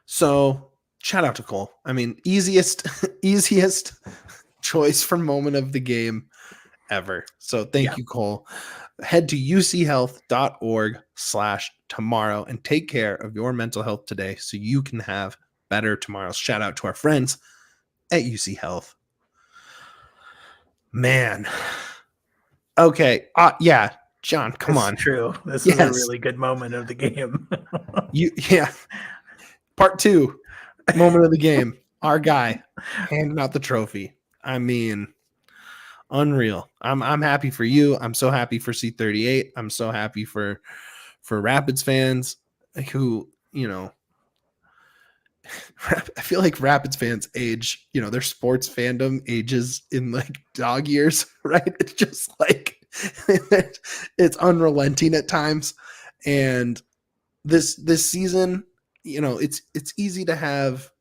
So shout out to Cole. I mean, easiest choice for moment of the game ever. So thank you, Cole. Head to uchealth.org/tomorrow and take care of your mental health today so you can have better tomorrows. Shout out to our friends at UC Health. Man. Okay. Yeah. John, come on. True. This is a really good moment of the game. Part 2, moment of the game. Our guy handing out the trophy. I mean, unreal. I'm happy for you. I'm so happy for C38. I'm so happy for Rapids fans who, you know, I feel like Rapids fans age, you know, their sports fandom ages in like dog years, right? It's just like it's unrelenting at times. And this season, you know, it's easy to have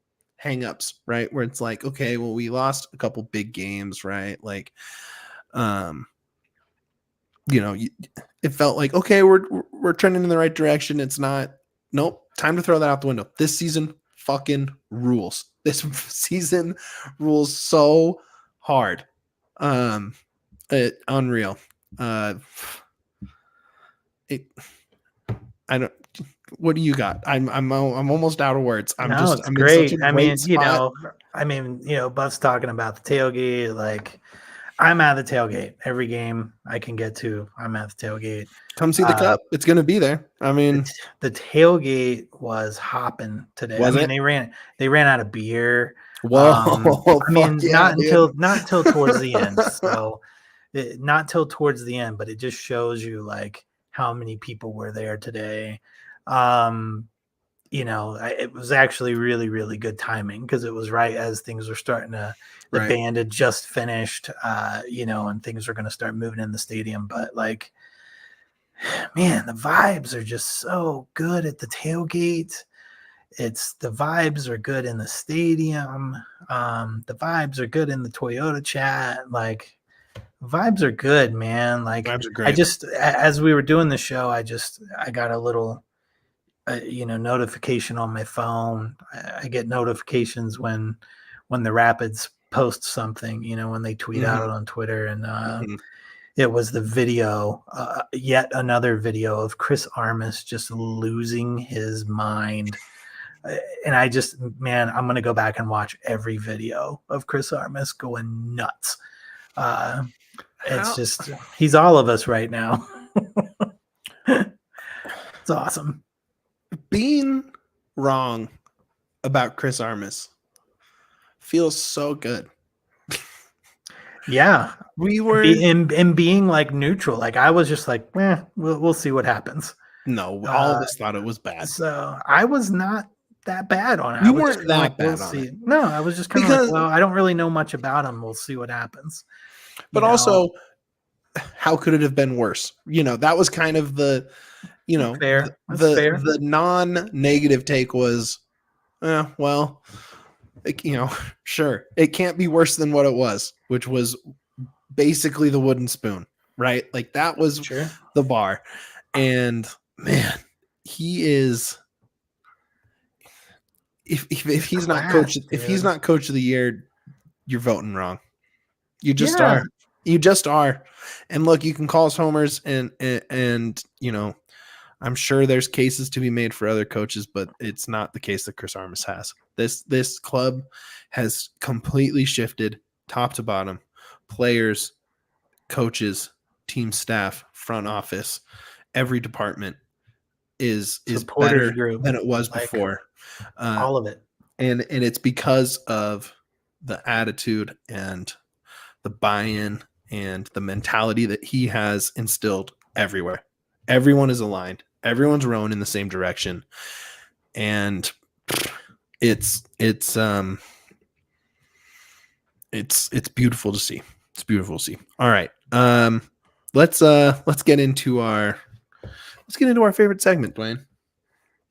hangups, right? Where it's like, okay, well, we lost a couple big games, right? Like, you know, it felt like, okay, we're trending in the right direction. It's not, nope, time to throw that out the window. This season fucking rules. This season rules so hard. Unreal. I don't. What do you got? I'm almost out of words. I'm great. I mean, you know, Buff's talking about the tailgate. Like, I'm at the tailgate every game I can get to. I'm at the tailgate. Come see the cup. It's going to be there. I mean, the tailgate was hopping today. They ran out of beer. Whoa! I mean, not until towards the end. So, not till towards the end, but it just shows you like how many people were there today. You know, it was actually really, really good timing because it was right as things were starting to. The band had just finished, you know, and things were going to start moving in the stadium. But like, man, the vibes are just so good at the tailgate. The vibes are good in the stadium. The vibes are good in the Toyota chat. Like, vibes are good, man. Like, vibes are great. As we were doing the show, I got a little, you know, notification on my phone. I get notifications when the Rapids post something, you know, when they tweet out on Twitter, and it was the video, yet another video of Chris Armas just losing his mind. And I'm going to go back and watch every video of Chris Armas going nuts. It's just, he's all of us right now. It's awesome. Being wrong about Chris Armas feels so good. Yeah, we were in being like neutral. Like, I was just like, we'll see what happens. No, all of us thought it was bad. So I was not that bad on it. You weren't that bad on it. No, I was just kind of like, well, I don't really know much about him. We'll see what happens. But also, how could it have been worse? You know, that was kind of the, you know, the non-negative take was, well, you know, sure, it can't be worse than what it was, which was basically the wooden spoon, right? Like, that was the bar. And man, he is, if he's not coach, if he's not coach of the year, you're voting wrong. You just are. You just are. And look, you can call us homers, and you know, I'm sure there's cases to be made for other coaches, but it's not the case that Chris Armas has. This club has completely shifted top to bottom. Players, coaches, team staff, front office, every department is better than it was before. All of it. And it's because of the attitude and the buy-in and the mentality that he has instilled everywhere. Everyone is aligned. Everyone's rowing in the same direction. And it's beautiful to see. It's beautiful to see. All right. Let's get into our favorite segment, Duane.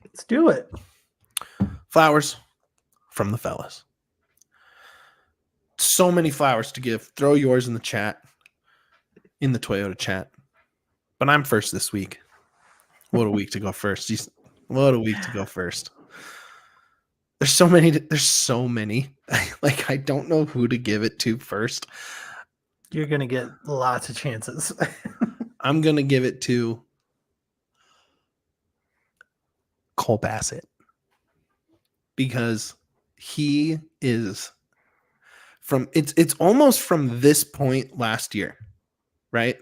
Let's do it. Flowers from the fellas. So many flowers to give. Throw yours in the chat, in the Toyota chat. But I'm first this week. What a week to go first. What a week to go first. There's so many. Like, I don't know who to give it to first. You're going to get lots of chances. I'm going to give it to Cole Bassett. Because he is it's almost from this point last year, right?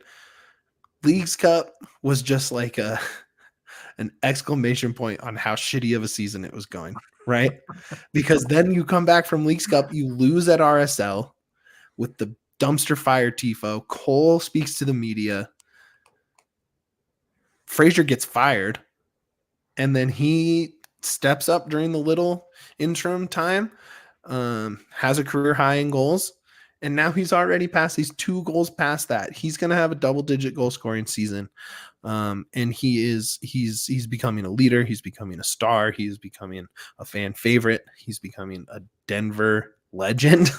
Leagues Cup was just like an exclamation point on how shitty of a season it was going, right? Because then you come back from Leagues Cup, you lose at RSL with the dumpster fire tifo. Cole speaks to the media. Frazier gets fired, and then he steps up during the little interim time, has a career high in goals, and now he's already passed. He's 2 goals past that. He's going to have a double-digit goal scoring season, and he's becoming a leader. He's becoming a star. He's becoming a fan favorite. He's becoming a Denver legend,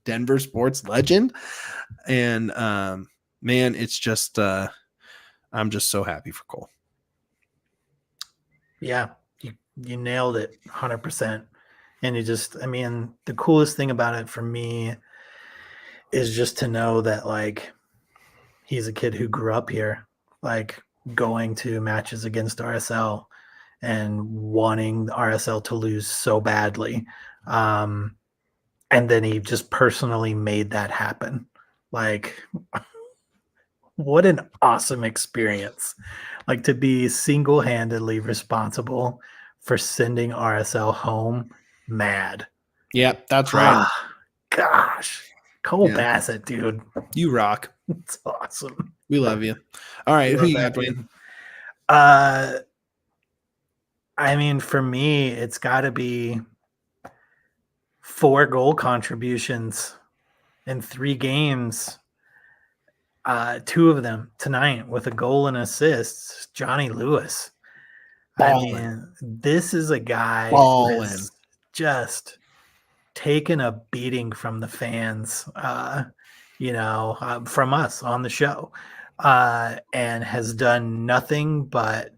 Denver sports legend, and man, it's just I'm just so happy for Cole. Yeah, you nailed it 100%. And the coolest thing about it for me is just to know that, like, he's a kid who grew up here, like going to matches against RSL and wanting the RSL to lose so badly. And then he just personally made that happen. Like, what an awesome experience. Like, to be single-handedly responsible for sending RSL home mad. Yep, that's right. Gosh. Cole Bassett, dude. You rock. It's awesome. We love you. All right, who you got, Duane? I mean, for me, it's got to be 4 goal contributions in 3 games. 2 of them tonight with a goal and assists. Johnny Lewis. Ballin'. I mean, this is a guy who has just taken a beating from the fans, from us on the show, and has done nothing but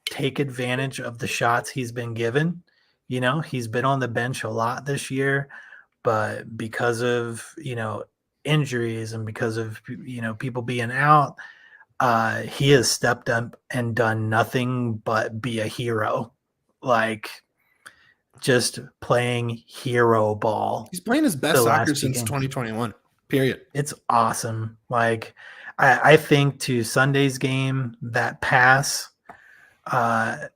take advantage of the shots he's been given. You know, he's been on the bench a lot this year, but because of, injuries and because of, people being out, he has stepped up and done nothing but be a hero. Like, just playing hero ball. He's playing his best soccer since 2021. Period. It's awesome. Like, I think to Sunday's game, that pass, as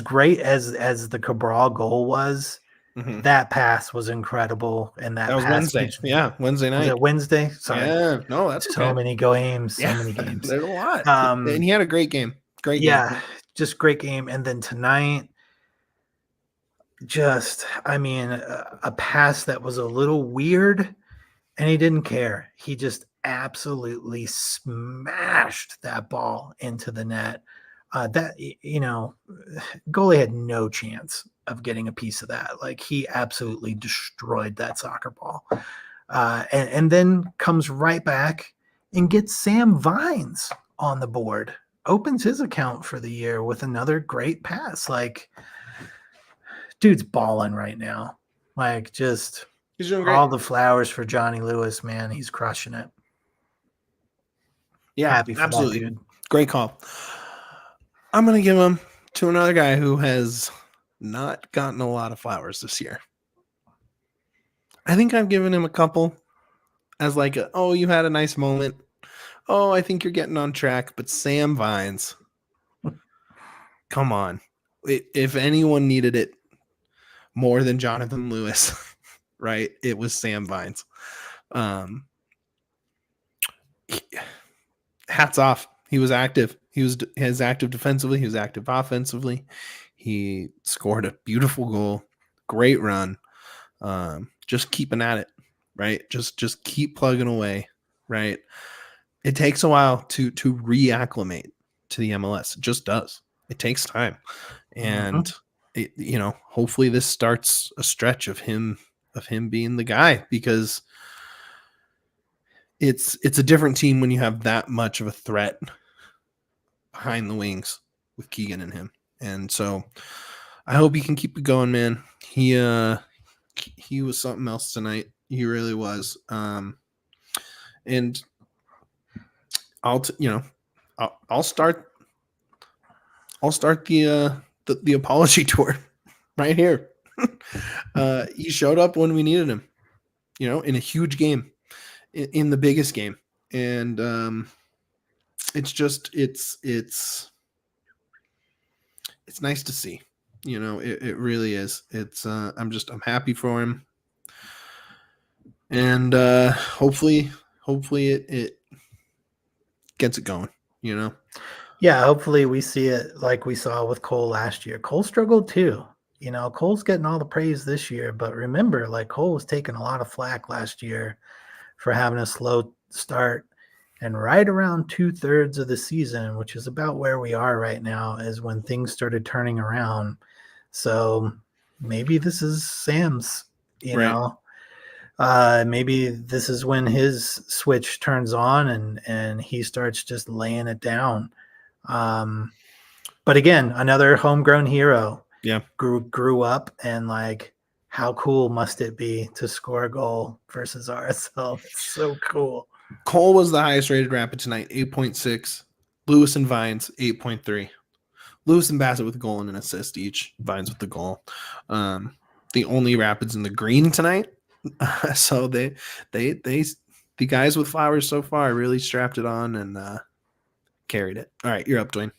great as the Cabral goal was, that pass was incredible. And that was pass Wednesday. Wednesday night. Was it Wednesday? Sorry. Yeah, no, that's so many games. So many games. There's a lot. And he had a great game. Game. Just great game. And then tonight, a pass that was a little weird, and he didn't care. He just absolutely smashed that ball into the net. Goalie had no chance of getting a piece of that. Like, he absolutely destroyed that soccer ball. And then comes right back and gets Sam Vines on the board. Opens his account for the year with another great pass. Like, dude's balling right now. Like, just he's doing great. All the flowers for Johnny Lewis, man. He's crushing it. Yeah, happy for absolutely. That dude. Great call. I'm going to give him to another guy who has not gotten a lot of flowers this year. I think I've given him a couple as like, you had a nice moment. Oh, I think you're getting on track. But Sam Vines, come on. If anyone needed it more than Jonathan Lewis, right? It was Sam Vines. Hats off. He was active. He was active defensively. He was active offensively. He scored a beautiful goal. Great run. Just keeping at it, right? Just keep plugging away, right? It takes a while to reacclimate to the MLS. It just does. It takes time. And it, hopefully this starts a stretch of him being the guy, because it's a different team when you have that much of a threat behind the wings with Keegan and him. And so I hope he can keep it going, man. He was something else tonight. He really was. And I'll start the apology tour right here. He showed up when we needed him, in a huge game, in the biggest game. And it's nice to see, it really is. I'm happy for him. And hopefully it gets it going, Yeah, hopefully we see it like we saw with Cole last year. Cole struggled too. Cole's getting all the praise this year, but remember, like, Cole was taking a lot of flack last year for having a slow start. And right around 2/3 of the season, which is about where we are right now, is when things started turning around. So maybe this is Sam's, maybe this is when his switch turns on and he starts just laying it down. But again, another homegrown hero. Yeah. Grew up, and like, how cool must it be to score a goal versus RSL? It's so cool. Cole was the highest rated Rapid tonight, 8.6. Lewis and Vines, 8.3. Lewis and Bassett with a goal and an assist each. Vines with the goal. The only Rapids in the green tonight. So the guys with flowers so far really strapped it on and carried it. All right, you're up, Duane.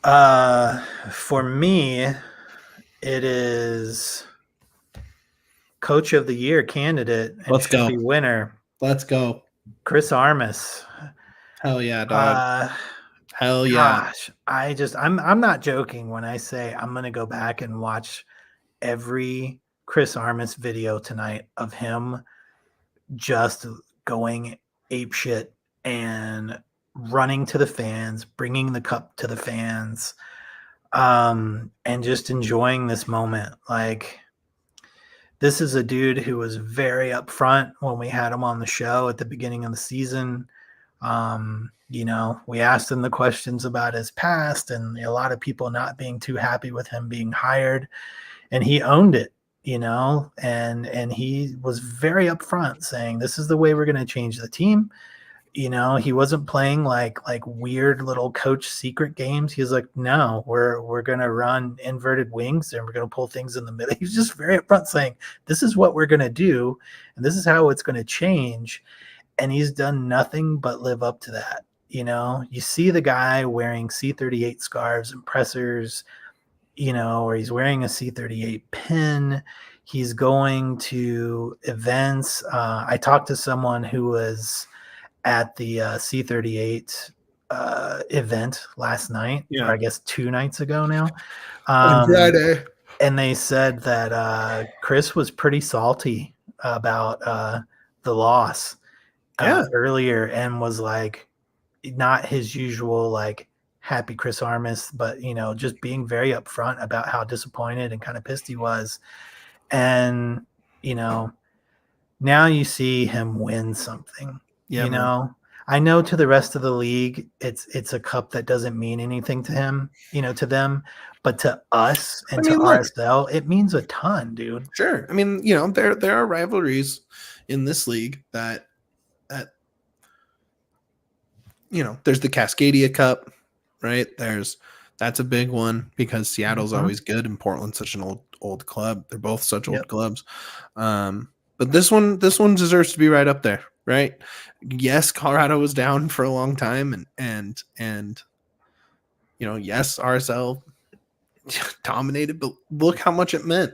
For me, it is Coach of the Year candidate and Let's go. Be winner. Let's go. Chris Armas. Hell yeah, dog. Hell yeah. Gosh, I'm not joking when I say I'm gonna go back and watch every Chris Armas video tonight of him just going apeshit and running to the fans, bringing the cup to the fans, and just enjoying this moment. Like, this is a dude who was very upfront when we had him on the show at the beginning of the season. We asked him the questions about his past and a lot of people not being too happy with him being hired, and he owned it, and he was very upfront saying, this is the way we're going to change the team. He wasn't playing like weird little coach secret games. He was like, no, we're going to run inverted wings and we're going to pull things in the middle. He was just very upfront saying, this is what we're going to do. And this is how it's going to change. And he's done nothing but live up to that. You see the guy wearing C38 scarves and pressers, or he's wearing a C38 pin. He's going to events. I talked to someone who was at the C38 event last night, or I guess 2 nights ago now. On Friday. And they said that Chris was pretty salty about the loss earlier, and was like, not his usual like happy Chris Armas, but just being very upfront about how disappointed and kind of pissed he was. And now you see him win something. I know to the rest of the league, it's a cup that doesn't mean anything to him, to them, but to us and to RSL, it means a ton, dude. Sure. I mean, there are rivalries in this league that there's the Cascadia Cup, right? That's a big one because Seattle's always good and Portland's such an old club. They're both such old clubs. But this one deserves to be right up there, right? Yes, Colorado was down for a long time, and yes, RSL dominated, but look how much it meant.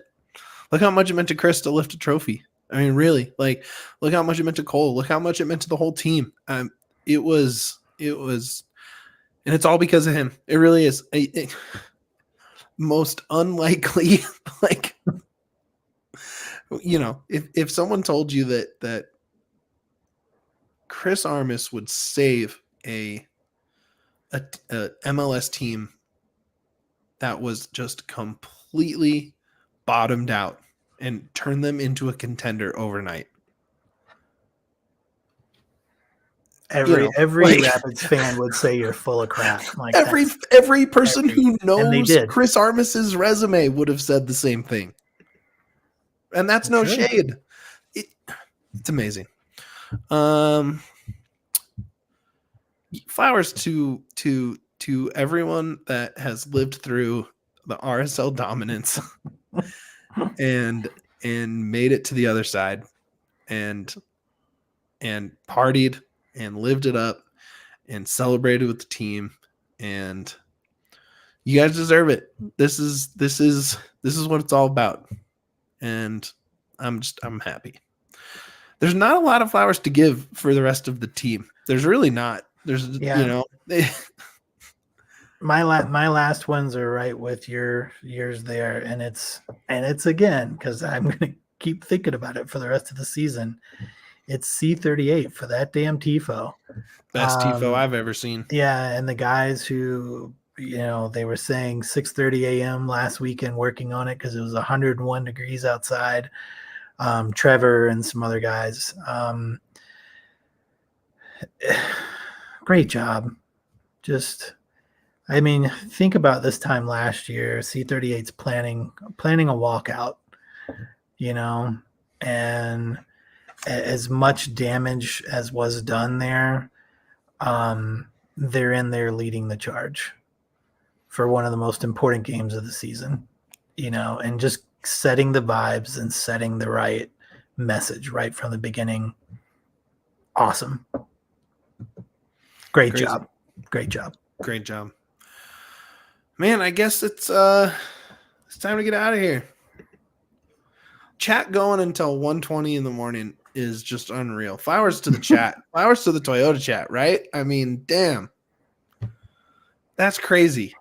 Look how much it meant to Chris to lift a trophy. I mean, really, like, look how much it meant to Cole. Look how much it meant to the whole team. It was, and it's all because of him. It really is. Most unlikely, like, you know, if someone told you that Chris Armas would save a MLS team that was just completely bottomed out and turn them into a contender overnight. Every Rapids fan would say you're full of crap. Like every person who knows did. Chris Armas's resume would have said the same thing. And that's no shade. It's amazing. Flowers to everyone that has lived through the RSL dominance and made it to the other side and partied and lived it up and celebrated with the team, and you guys deserve it. This is what it's all about. And I'm happy. There's not a lot of flowers to give for the rest of the team. There's really not. There's, you know, my last ones are right with yours there, and it's again, because I'm gonna keep thinking about it for the rest of the season. It's C38 for that damn tifo. Best tifo I've ever seen. Yeah, and the guys who, you know, they were saying 6:30 a.m. last weekend working on it because it was 101 degrees outside. Trevor and some other guys. Great job. Just, I mean, think about this time last year. C38's planning a walkout, you know, and as much damage as was done there, they're in there leading the charge for one of the most important games of the season, you know, and just setting the vibes and setting the right message right from the beginning. Awesome. Great job. Man, I guess it's time to get out of here. Chat going until 1:20 in the morning is just unreal. Flowers to the chat. Flowers to the Toyota chat, right? I mean, damn. That's crazy.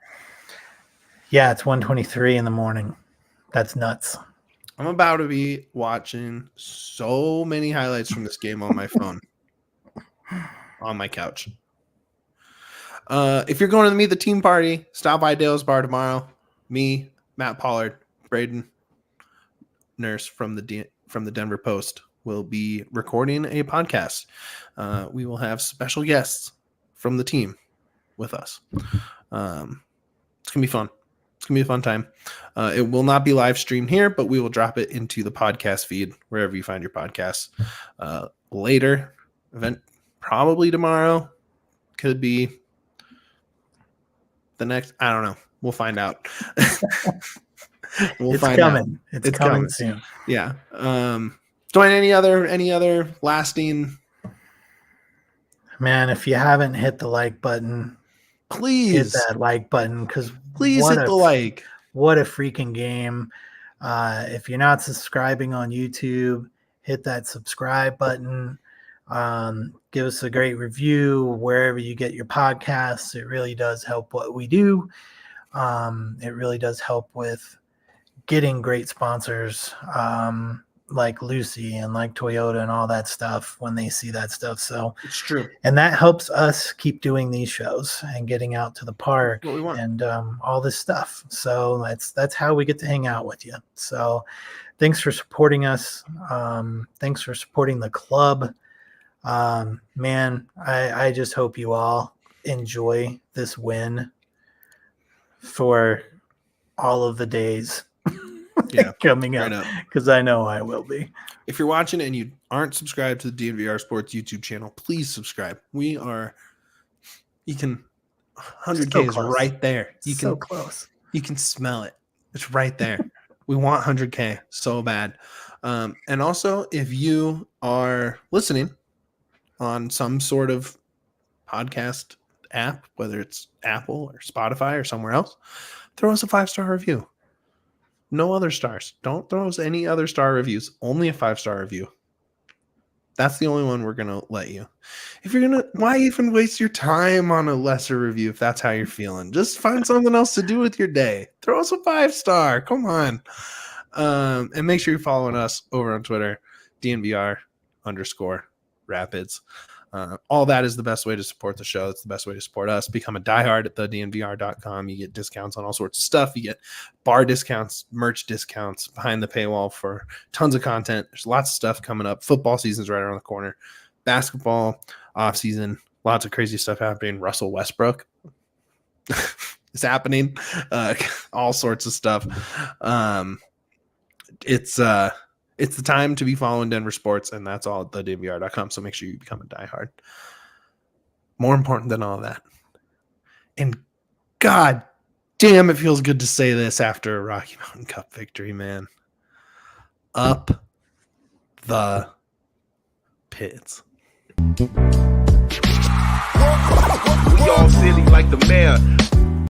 Yeah, it's 1:23 in the morning. That's nuts. I'm about to be watching so many highlights from this game on my phone. On my couch. If you're going to meet the team party, stop by Dale's Bar tomorrow. Me, Matt Pollard, Braden Nurse from the Denver Post will be recording a podcast. We will have special guests from the team with us. It's gonna be fun. It's gonna be a fun time. It will not be live streamed here, but we will drop it into the podcast feed wherever you find your podcasts. Later, event probably tomorrow. Could be the next. I don't know. We'll find out. It's coming. It's coming soon. Yeah. Duane, any other lasting? Man, if you haven't hit the like button, please hit that like button, because please hit the like. What a freaking game. If you're not subscribing on YouTube, hit that subscribe button. Give us a great review wherever you get your podcasts. It really does help what we do. It really does help with getting great sponsors like Lucy and like Toyota and all that stuff when they see that stuff. So it's true. And that helps us keep doing these shows and getting out to the park and all this stuff. So that's how we get to hang out with you. So thanks for supporting us. Thanks for supporting the club. Man, I just hope you all enjoy this win for all of the days coming up, because I know I will be. If you're watching and you aren't subscribed to the DNVR Sports YouTube channel, please subscribe. You can 100K is right there. Close. You can smell it. It's right there. We want 100K so bad. And also, if you are listening on some sort of podcast app, whether it's Apple or Spotify or somewhere else, throw us a 5-star review. No other stars. Don't throw us any other star reviews. Only a 5-star review. That's the only one we're going to let you. If you're going to, why even waste your time on a lesser review if that's how you're feeling? Just find something else to do with your day. Throw us a 5-star. Come on. And make sure you're following us over on Twitter, DNVR_Rapids. All that is the best way to support the show. It's the best way to support us. Become a diehard at the DNVR.com. You get discounts on all sorts of stuff. You get bar discounts, merch discounts, behind the paywall for tons of content. There's lots of stuff coming up. Football season's right around the corner. Basketball, off season, lots of crazy stuff happening. Russell Westbrook is happening. All sorts of stuff. It's the time to be following Denver sports, and that's all at the DNVR.com. So make sure you become a diehard. More important than all that. And God damn, it feels good to say this after a Rocky Mountain Cup victory, man. Up the pits. We all silly like the mayor.